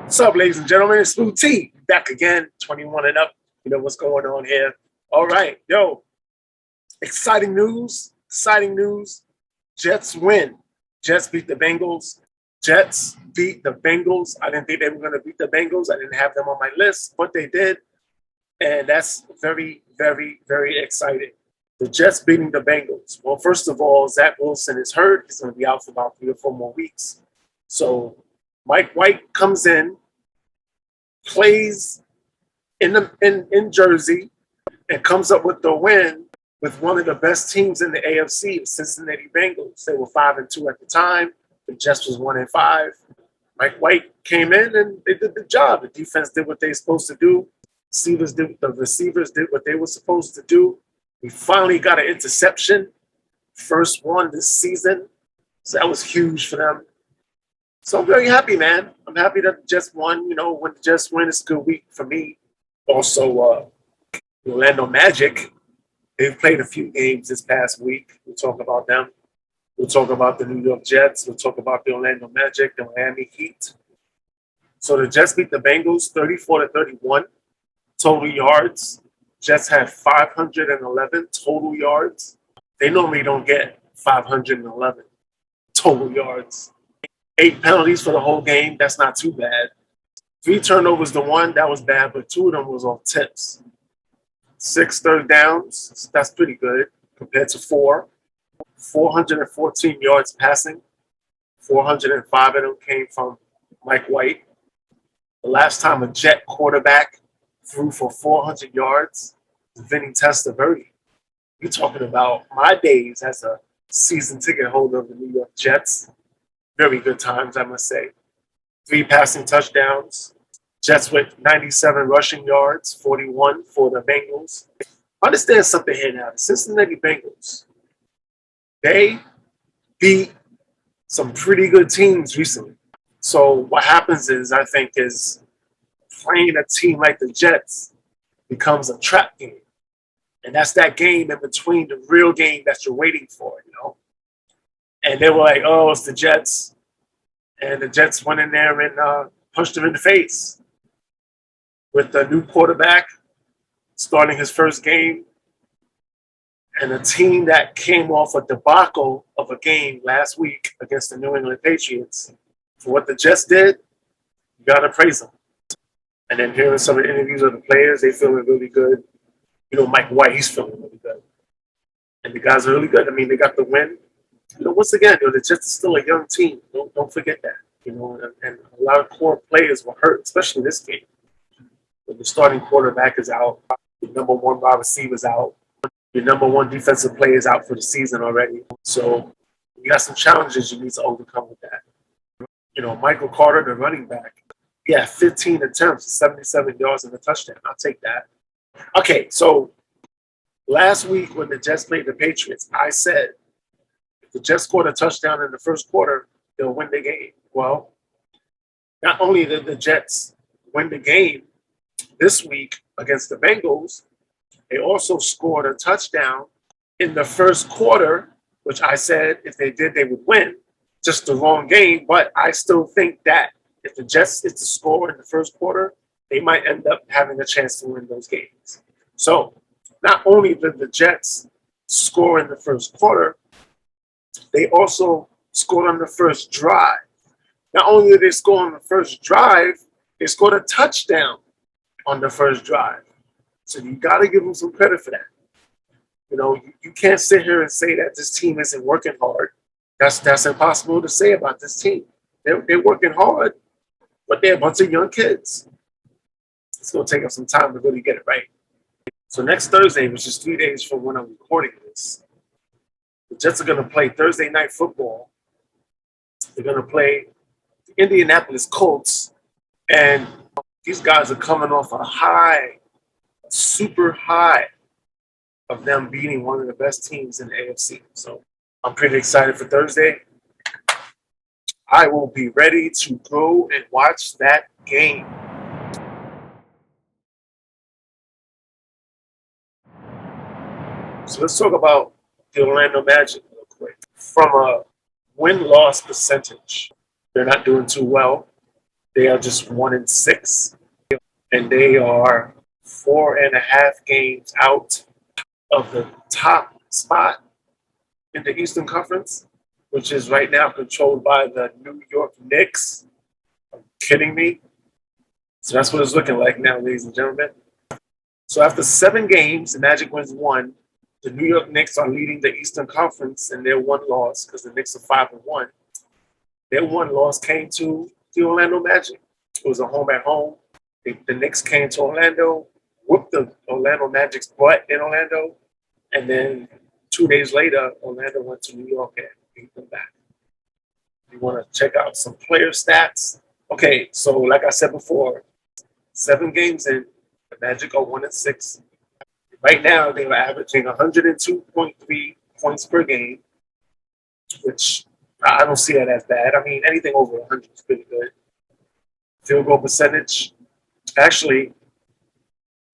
What's up, ladies and gentlemen? It's Lou T. Back again, 21 and up. You know what's going on here. All right, yo. Exciting news. Exciting news. Jets win. Jets beat the Bengals. Jets beat the Bengals. I didn't think they were going to beat the Bengals. I didn't have them on my list, but they did. And that's very, very, very exciting. The Jets beating the Bengals. Well, first of all, Zach Wilson is hurt. He's going to be out for about 3 or 4 more weeks. So Mike White comes in, plays in Jersey, and comes up with the win with one of the best teams in the AFC, the Cincinnati Bengals. They were 5-2 at the time. The Jets was 1-5. Mike White came in and they did the job. The defense did what they were supposed to do. The receivers did what they were supposed to do. We finally got an interception, first one this season. So that was huge for them. So I'm very happy, man. I'm happy that the Jets won. You know, when the Jets win, it's a good week for me. Also, the Orlando Magic, they've played a few games this past week. We'll talk about them. We'll talk about the New York Jets. We'll talk about the Orlando Magic, the Miami Heat. So the Jets beat the Bengals 34-31. Total yards. Jets had 511 total yards. They normally don't get 511 total yards. 8 penalties for the whole game. That's not too bad. 3 turnovers to 1. That was bad, but 2 of them was on tips. 6 third downs. That's pretty good compared to 4. 414 yards passing. 405 of them came from Mike White. The last time a Jet quarterback threw for 400 yards was Vinny Testaverde. You're talking about my days as a season ticket holder of the New York Jets. Very good times, I must say. 3 passing touchdowns. Jets with 97 rushing yards, 41 for the Bengals. Understand something here now. The Cincinnati Bengals, they beat some pretty good teams recently. So what happens is, I think, is playing a team like the Jets becomes a trap game. And that's that game in between the real game that you're waiting for, you know? And they were like, oh, it's the Jets. And the Jets went in there and punched them in the face with the new quarterback starting his first game and a team that came off a debacle of a game last week against the New England Patriots. For what the Jets did, you got to praise them. And then hearing some of the interviews of the players, they feeling really good. You know, Mike White, he's feeling really good. And the guys are really good. I mean, they got the win. You know, once again, the Jets are still a young team. Don't forget that. You know, and a lot of core players were hurt, especially this game. When the starting quarterback is out, the number 1 wide receiver is out, your number 1 defensive player is out for the season already. So you got some challenges you need to overcome with that. You know, Michael Carter, the running back, 15 attempts, 77 yards and a touchdown. I'll take that. Okay, so last week when the Jets played the Patriots, I said if the Jets scored a touchdown in the first quarter, they'll win the game. Well, not only did the Jets win the game this week against the Bengals, they also scored a touchdown in the first quarter, which I said if they did, they would win. Just the wrong game, but I still think that if the Jets get to score in the first quarter, they might end up having a chance to win those games. So not only did the Jets score in the first quarter, they also scored on the first drive. Not only did they score on the first drive, they scored a touchdown on the first drive. So you got to give them some credit for that. You know, you can't sit here and say that this team isn't working hard. That's impossible to say about this team. They're working hard, but they're a bunch of young kids. It's going to take them some time to really get it right. So next Thursday, which is 3 days from when I'm recording this, the Jets are going to play Thursday night football. They're going to play the Indianapolis Colts, and these guys are coming off a high, super high of them beating one of the best teams in the AFC. So I'm pretty excited for Thursday. I will be ready to go and watch that game. So let's talk about the Orlando Magic real quick. From a win-loss percentage, they're not doing too well. They are just 1-6, and they are 4.5 games out of the top spot in the Eastern Conference, which is right now controlled by the New York Knicks. Are you kidding me? So that's what it's looking like now, ladies and gentlemen. So after 7 games, the Magic wins 1. The New York Knicks are leading the Eastern Conference in their 1 loss because the Knicks are 5-1. Their 1 loss came to the Orlando Magic. It was a home at home. The Knicks came to Orlando, whooped the Orlando Magic's butt in Orlando, and then 2 days later, Orlando went to New York and beat them back. You want to check out some player stats? Okay, so like I said before, 7 games in, the Magic are 1-6. Right now, they are averaging 102.3 points per game, which I don't see that as bad. I mean, anything over 100 is pretty good. Field goal percentage, actually,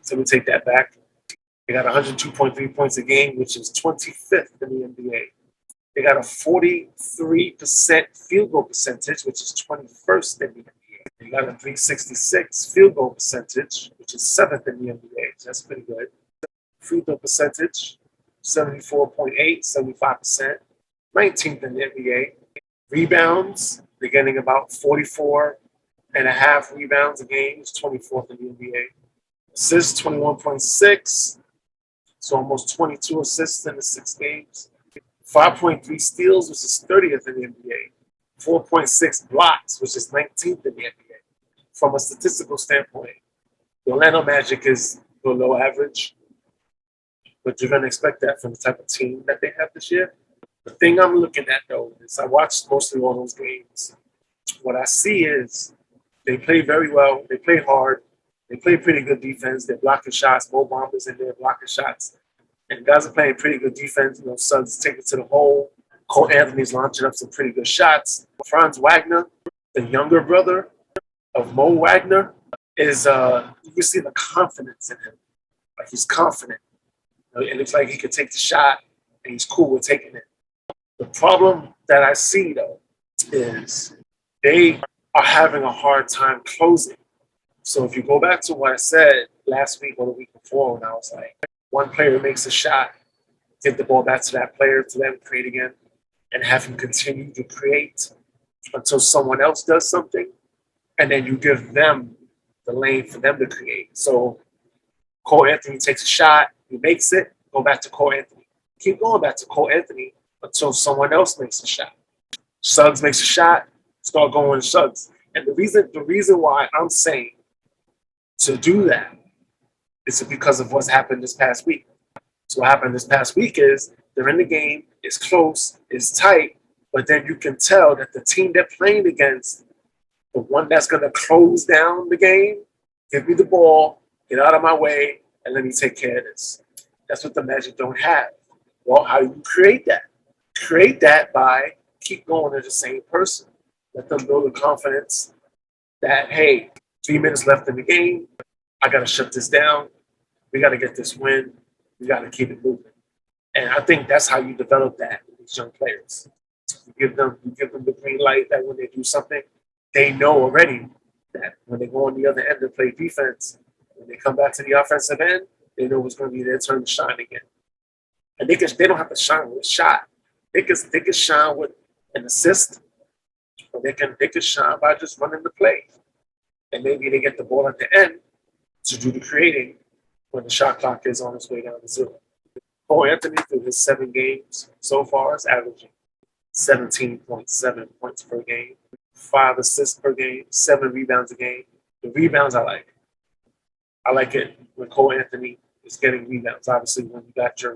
so we take that back. They got 102.3 points a game, which is 25th in the NBA. They got a 43% field goal percentage, which is 21st in the NBA. They got a 366 field goal percentage, which is 7th in the NBA. So that's pretty good. Free throw percentage, 74.8, 75%, 19th in the NBA. Rebounds, they're getting about 44.5 rebounds a game, is 24th in the NBA. Assists, 21.6, so almost 22 assists in the 6 games. 5.3 steals, which is 30th in the NBA. 4.6 blocks, which is 19th in the NBA. From a statistical standpoint, the Orlando Magic is below average, but you're going to expect that from the type of team that they have this year. The thing I'm looking at, though, is I watched mostly all those games. What I see is they play very well. They play hard. They play pretty good defense. They're blocking shots. Mo Bamba's in there blocking shots. And guys are playing pretty good defense. You know, Suggs taking it to the hole. Cole Anthony's launching up some pretty good shots. Franz Wagner, the younger brother of Mo Wagner, is you can see the confidence in him. Like, he's confident. You know, it looks like he could take the shot, and he's cool with taking it. The problem that I see, though, is they are having a hard time closing. So if you go back to what I said last week or the week before, when I was like, one player makes a shot, give the ball back to that player to let him create again, and have him continue to create until someone else does something, and then you give them the lane for them to create. So Cole Anthony takes a shot, he makes it, go back to Cole Anthony. Keep going back to Cole Anthony until someone else makes a shot. Suggs makes a shot, start going to Suggs. And the reason why I'm saying to do that is because of what's happened this past week. So what happened this past week is they're in the game, it's close, it's tight, but then you can tell that the team they're playing against, the one that's going to close down the game, give me the ball, get out of my way, and let me take care of this. That's what the Magic don't have. Well, how do you create that? Create that by keep going to the same person. Let them build the confidence that, hey, 3 minutes left in the game. I got to shut this down. We got to get this win. We got to keep it moving. And I think that's how you develop that with these young players. You give them the green light that when they do something, they know already that when they go on the other end to play defense, when they come back to the offensive end, they know it's going to be their turn to shine again. And they don't have to shine with a shot. They can shine with an assist, or they can shine by just running the play. And maybe they get the ball at the end to do the creating when the shot clock is on its way down to 0. Cole Anthony, through his 7 games so far, is averaging 17.7 points per game, 5 assists per game, 7 rebounds a game. The rebounds I like. I like it when Cole Anthony is getting rebounds. Obviously, when you got your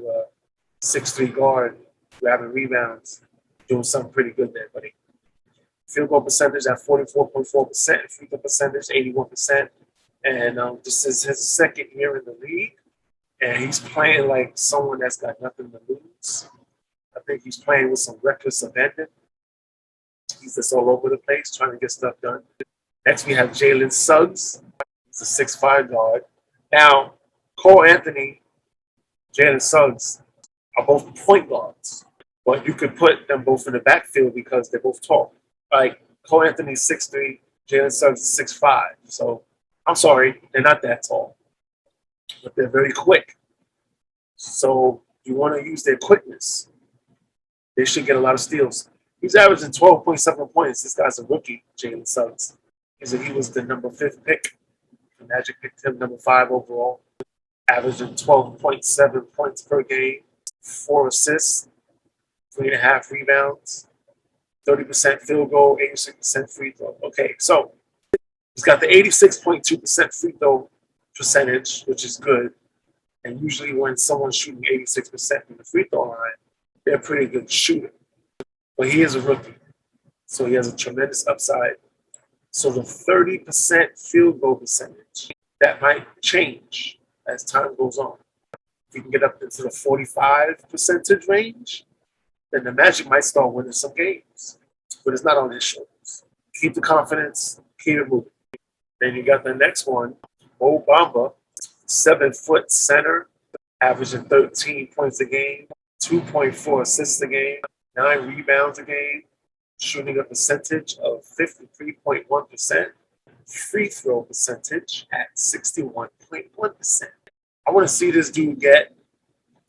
6'3" guard grabbing rebounds, doing something pretty good there, buddy. Field goal percentage at 44.4%, free throw percentage 81%. And this is his second year in the league, and he's playing like someone that's got nothing to lose. I think he's playing with some reckless abandon. He's just all over the place trying to get stuff done. Next, we have Jalen Suggs. He's a 6'5" guard. Now, Cole Anthony, Jalen Suggs are both point guards, but you could put them both in the backfield because they're both tall. Like, Cole Anthony's 6'3", Jalen Suggs is 6'5". So I'm sorry, they're not that tall, but they're very quick. So you want to use their quickness. They should get a lot of steals. He's averaging 12.7 points. This guy's a rookie, Jalen Suggs. He was the number 5th pick. The Magic picked him number 5 overall, averaging 12.7 points per game, 4 assists, 3.5 rebounds, 30% field goal, 86% free throw. Okay, so he's got the 86.2% free throw percentage, which is good. And usually when someone's shooting 86% from the free throw line, they're a pretty good shooter. But he is a rookie, so he has a tremendous upside. So the 30% field goal percentage, that might change as time goes on. If you can get up into the 45 percentage range, then the Magic might start winning some games. But it's not on his shoulders. Keep the confidence, keep it moving. Then you got the next one, Mo Bamba, 7-foot center, averaging 13 points a game, 2.4 assists a game, 9 rebounds a game, shooting a percentage of 53.1%, free throw percentage at 61.1%. I want to see this dude get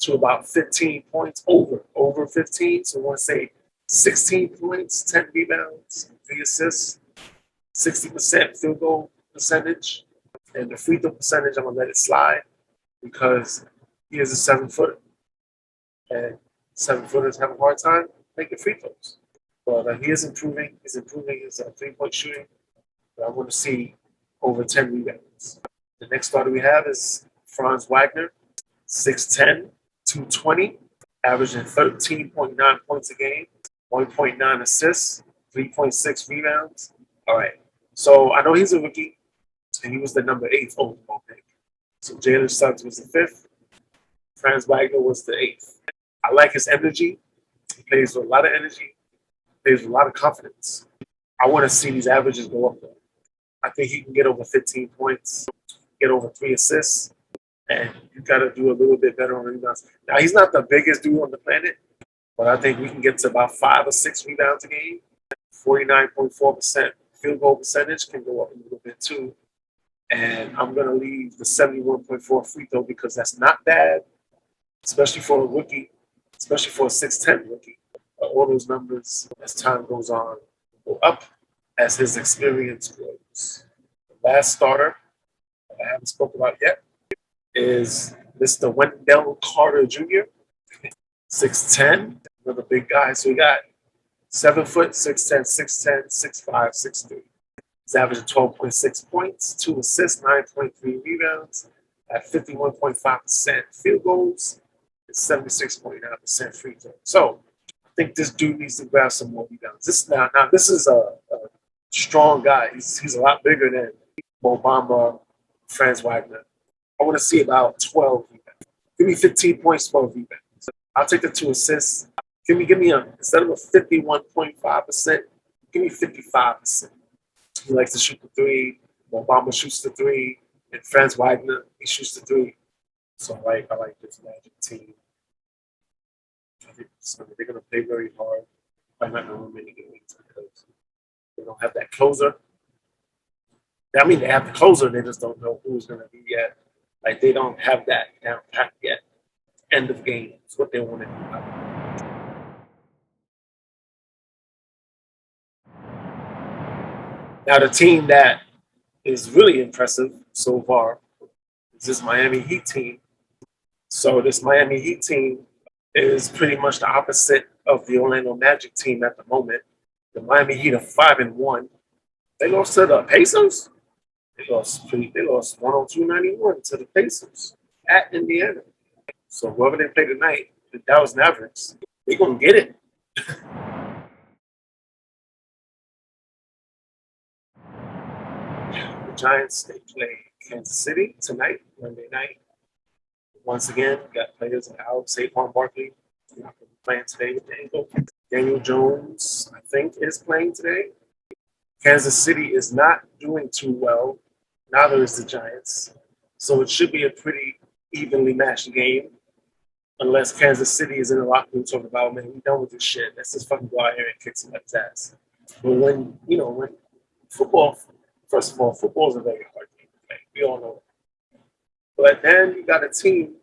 to about 15 points, over 15. So I want to say 16 points, 10 rebounds, 3 assists, 60% field goal percentage. And the free throw percentage, I'm going to let it slide because he is a 7-footer. And 7-footers have a hard time making free throws. But he is improving. He's improving his 3-point shooting. But I want to see over 10 rebounds. The next starter we have is Franz Wagner, 6'10", 220, averaging 13.9 points a game, 1.9 assists, 3.6 rebounds. All right. So I know he's a rookie, and he was the number 8th overall pick. So Jalen Suggs was the 5th. Franz Wagner was the 8th. I like his energy. He plays with a lot of energy. Plays with a lot of confidence. I want to see these averages go up, though. I think he can get over 15 points, get over 3 assists, and you got to do a little bit better on rebounds. Now, he's not the biggest dude on the planet, but I think we can get to about 5 or 6 rebounds a game. 49.4% field goal percentage can go up a little bit, too. And I'm going to leave the 71.4 free throw because that's not bad, especially for a rookie, especially for a 6'10" rookie. All those numbers, as time goes on, go up as his experience grows. The last starter that I haven't spoken about yet is Mr. Wendell Carter Jr., 6'10", another big guy. So we got 7 foot, 6'10", 6'10", 6'5", 6'3". He's averaging 12.6 points, 2 assists, 9.3 rebounds, at 51.5% field goals, and 76.9% free throw. So I think this dude needs to grab some more rebounds. This is a strong guy. He's a lot bigger than Mo Bamba, Franz Wagner. I want to see about 12 rebounds. Give me 15 points, 12 rebounds. I'll take the 2 assists. Give me instead of a 51.5%, give me 55%. He likes to shoot the 3. Mo Bamba shoots the 3, and Franz Wagner, he shoots the 3. So I like this Magic team. I think they're going to play very hard. I'm not going to win many games because they don't have that closer. I mean, they have the closer, they just don't know who's going to be yet. Like, they don't have that down pat yet. End of game is what they want to do. Now, the team that is really impressive so far is this Miami Heat team. So this Miami Heat team is pretty much the opposite of the Orlando Magic team at the moment. The Miami Heat are 5-1. They lost to the Pacers. They lost 102-91 to the Pacers at Indiana. So whoever they play tonight, the Dallas Mavericks, they're gonna get it. The Giants, they play Kansas City tonight, Monday night. Once again, we got players out. Saquon Barkley not playing today with the ankle. Daniel Jones, I think, is playing today. Kansas City is not doing too well. Neither is the Giants. So it should be a pretty evenly matched game. Unless Kansas City is in the locker room talking about, man, we done with this shit. Let's just fucking go out here and kick somebody's ass. But when Football, first of all, football is a very hard game to play. We all know that. But then you got a team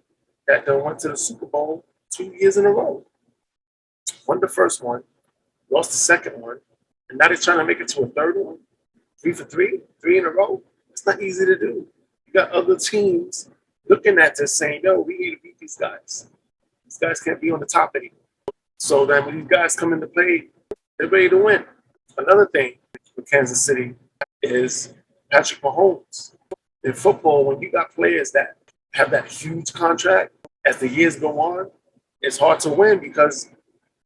that done went to the Super Bowl 2 years in a row. Won the first one, lost the second one, and now they're trying to make it to a third one. 3 for 3, 3 in a row. It's not easy to do. You got other teams looking at this saying, yo, we need to beat these guys. These guys can't be on the top anymore. So then when these guys come into play, they're ready to win. Another thing with Kansas City is Patrick Mahomes. In football, when you got players that have that huge contract, as the years go on, it's hard to win because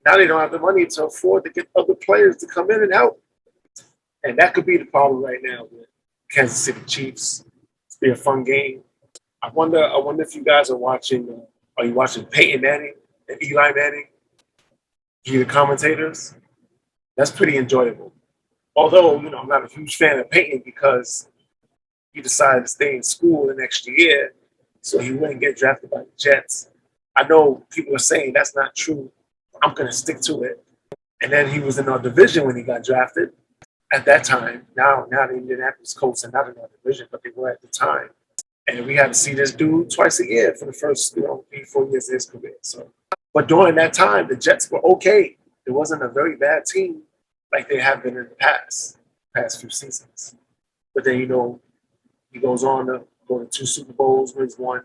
now they don't have the money to afford to get other players to come in and help. And that could be the problem right now with Kansas City Chiefs. It's be a fun game. I wonder if you guys are watching. Are you watching Peyton Manning and Eli Manning? You the commentators. That's pretty enjoyable. Although I'm not a huge fan of Peyton because he decided to stay in school the next year, so he wouldn't get drafted by the Jets. I know people are saying that's not true. I'm gonna stick to it. And then he was in our division when he got drafted. At that time, now the Indianapolis Colts are not in our division, but they were at the time. And we had to see this dude twice a year for the first 3-4 years of his career. So, but during that time, the Jets were okay. It wasn't a very bad team like they have been in the past few seasons. But then he goes on to go to 2 Super Bowls, wins one.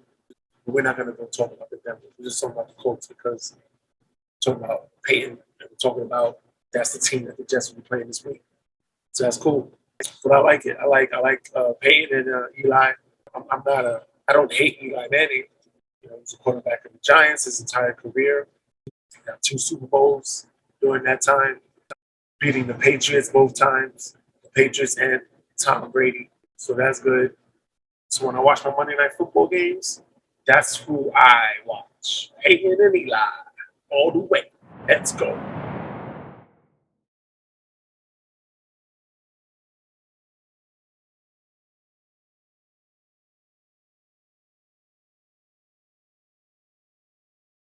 But we're not going to go talk about the Denver. We're just talking about the Colts because we're talking about Peyton and we're talking about that's the team that the Jets will be playing this week. So that's cool. But I like it. I like Peyton and Eli. I don't hate Eli Manning. He was a quarterback of the Giants his entire career. He got 2 Super Bowls during that time, beating the Patriots both times, the Patriots and Tom Brady. So that's good. So when I watch my Monday Night Football games, that's who I watch. Peyton and Eli all the way. Let's go.